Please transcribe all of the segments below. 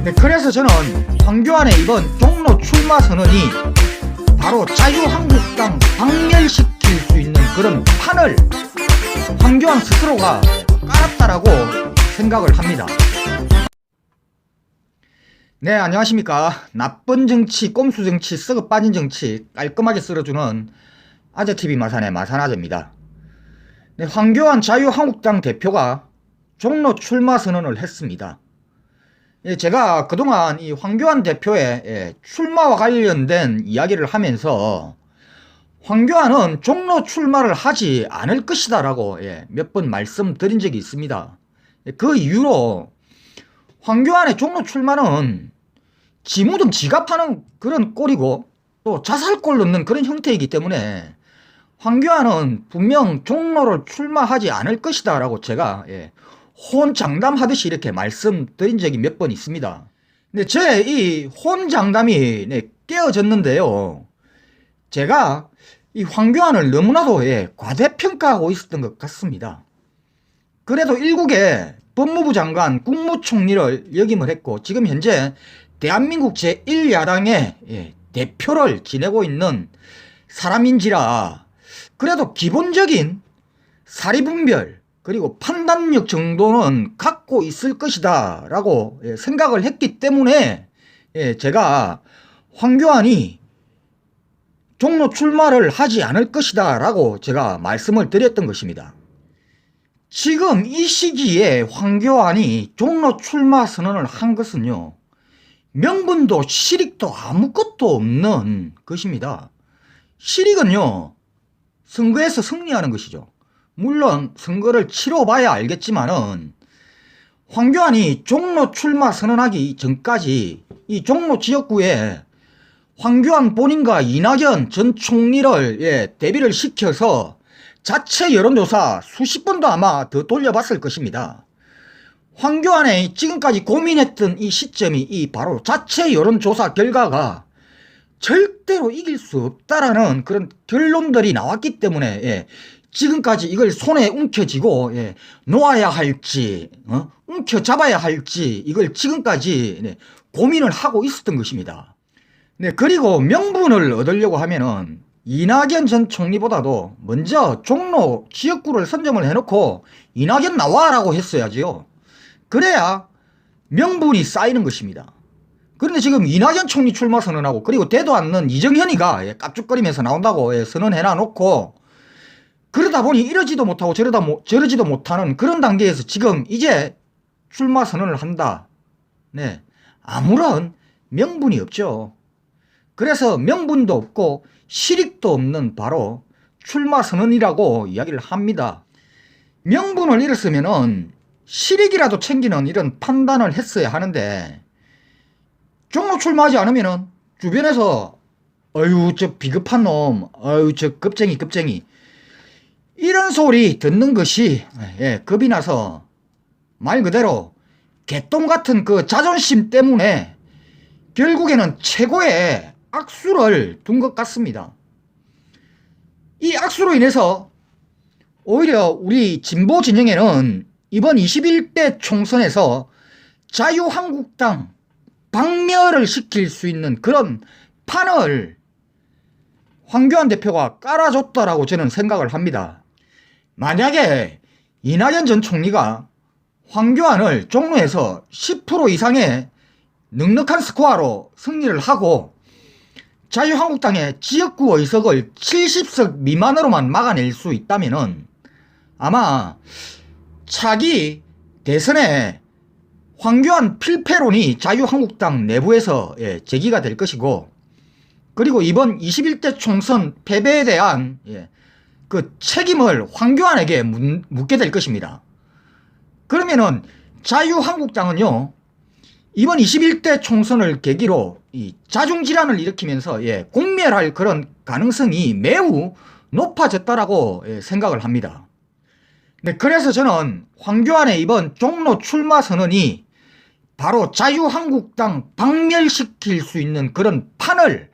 네, 그래서 저는 황교안의 이번 종로 출마 선언이 바로 자유한국당 박멸시킬 수 있는 그런 판을 황교안 스스로가 깔았다라고 생각을 합니다. 네, 안녕하십니까. 나쁜 정치, 꼼수 정치, 썩어 빠진 정치 깔끔하게 쓸어주는 아재TV 마산의 마산아재입니다. 네, 황교안 자유한국당 대표가 종로 출마 선언을 했습니다. 제가 그동안 이 황교안 대표의 출마와 관련된 이야기를 하면서 황교안은 종로 출마를 하지 않을 것이다 라고 몇 번 말씀드린 적이 있습니다. 그 이유로 황교안의 종로 출마는 지무등 지갑하는 그런 꼴이고 또 자살골 넣는 그런 형태이기 때문에 황교안은 분명 종로를 출마하지 않을 것이다 라고 제가 혼장담하듯이 이렇게 말씀드린 적이 몇 번 있습니다. 근데 제 이 혼장담이 깨어졌는데요. 제가 이 황교안을 너무나도 과대평가하고 있었던 것 같습니다. 그래도 일국의 법무부 장관, 국무총리를 역임을 했고 지금 현재 대한민국 제1야당의 대표를 지내고 있는 사람인지라 그래도 기본적인 사리분별 그리고 판단력 정도는 갖고 있을 것이다 라고 생각을 했기 때문에 제가 황교안이 종로 출마를 하지 않을 것이다 라고 제가 말씀을 드렸던 것입니다. 지금 이 시기에 황교안이 종로 출마 선언을 한 것은요, 명분도 실익도 아무것도 없는 것입니다. 실익은요, 선거에서 승리하는 것이죠. 물론 선거를 치러봐야 알겠지만은 황교안이 종로 출마 선언하기 전까지 이 종로 지역구에 황교안 본인과 이낙연 전 총리를 대비를 시켜서 자체 여론조사 수십 번도 아마 더 돌려봤을 것입니다. 황교안의 지금까지 고민했던 이 시점이 이 바로 자체 여론조사 결과가 절대로 이길 수 없다라는 그런 결론들이 나왔기 때문에 지금까지 이걸 손에 움켜쥐고 놓아야 할지 움켜잡아야 할지 이걸 지금까지 고민을 하고 있었던 것입니다. 네, 그리고 명분을 얻으려고 하면은 이낙연 전 총리보다도 먼저 종로 지역구를 선점을 해놓고 이낙연 나와라고 했어야지요. 그래야 명분이 쌓이는 것입니다. 그런데 지금 이낙연 총리 출마 선언하고 그리고 되도 않는 이정현이가 깝죽거리면서 나온다고 선언해놔 놓고 그러다 보니 이러지도 못하고 저러지도 못하는 그런 단계에서 지금 이제 출마 선언을 한다. 네, 아무런 명분이 없죠. 그래서 명분도 없고 실익도 없는 바로 출마 선언이라고 이야기를 합니다. 명분을 잃었으면은 실익이라도 챙기는 이런 판단을 했어야 하는데 종로 출마하지 않으면은 주변에서 어휴 저 비겁한 놈, 어휴 저 겁쟁이 이런 소리 듣는 것이 겁이 나서 말 그대로 개똥 같은 그 자존심 때문에 결국에는 최고의 악수를 둔 것 같습니다. 이 악수로 인해서 오히려 우리 진보 진영에는 이번 21대 총선에서 자유한국당 박멸을 시킬 수 있는 그런 판을 황교안 대표가 깔아줬다라고 저는 생각을 합니다. 만약에 이낙연 전 총리가 황교안을 종로에서 10% 이상의 넉넉한 스코어로 승리를 하고 자유한국당의 지역구 의석을 70석 미만으로만 막아낼 수 있다면은 아마 차기 대선에 황교안 필패론이 자유한국당 내부에서 제기가 될 것이고 그리고 이번 21대 총선 패배에 대한 그 책임을 황교안에게 묻게 될 것입니다. 그러면은 자유한국당은요 이번 21대 총선을 계기로 이 자중질환을 일으키면서 공멸할 그런 가능성이 매우 높아졌다라고 생각을 합니다. 네, 그래서 저는 황교안의 이번 종로 출마 선언이 바로 자유한국당 박멸시킬 수 있는 그런 판을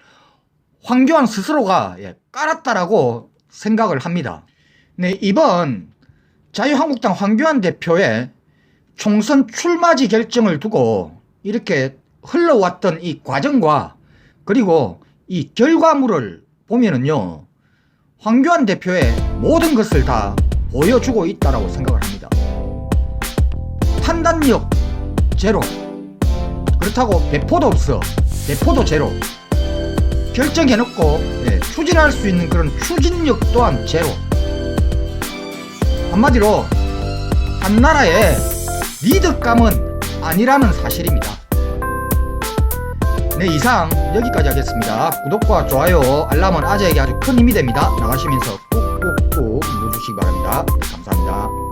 황교안 스스로가 깔았다라고 생각을 합니다. 네, 이번 자유한국당 황교안 대표의 총선 출마지 결정을 두고 이렇게 흘러왔던 이 과정과 그리고 이 결과물을 보면은요, 황교안 대표의 모든 것을 다 보여주고 있다라고 생각을 합니다. 판단력 제로. 그렇다고 배포도 없어. 배포도 제로. 결정해놓고 추진할 수 있는 그런 추진력 또한 제로. 한마디로 한 나라의 리더감은 아니라는 사실입니다. 네, 이상 여기까지 하겠습니다. 구독과 좋아요, 알람은 아재에게 아주 큰 힘이 됩니다. 나가시면서 꾹꾹꾹 눌러주시기 바랍니다. 네, 감사합니다.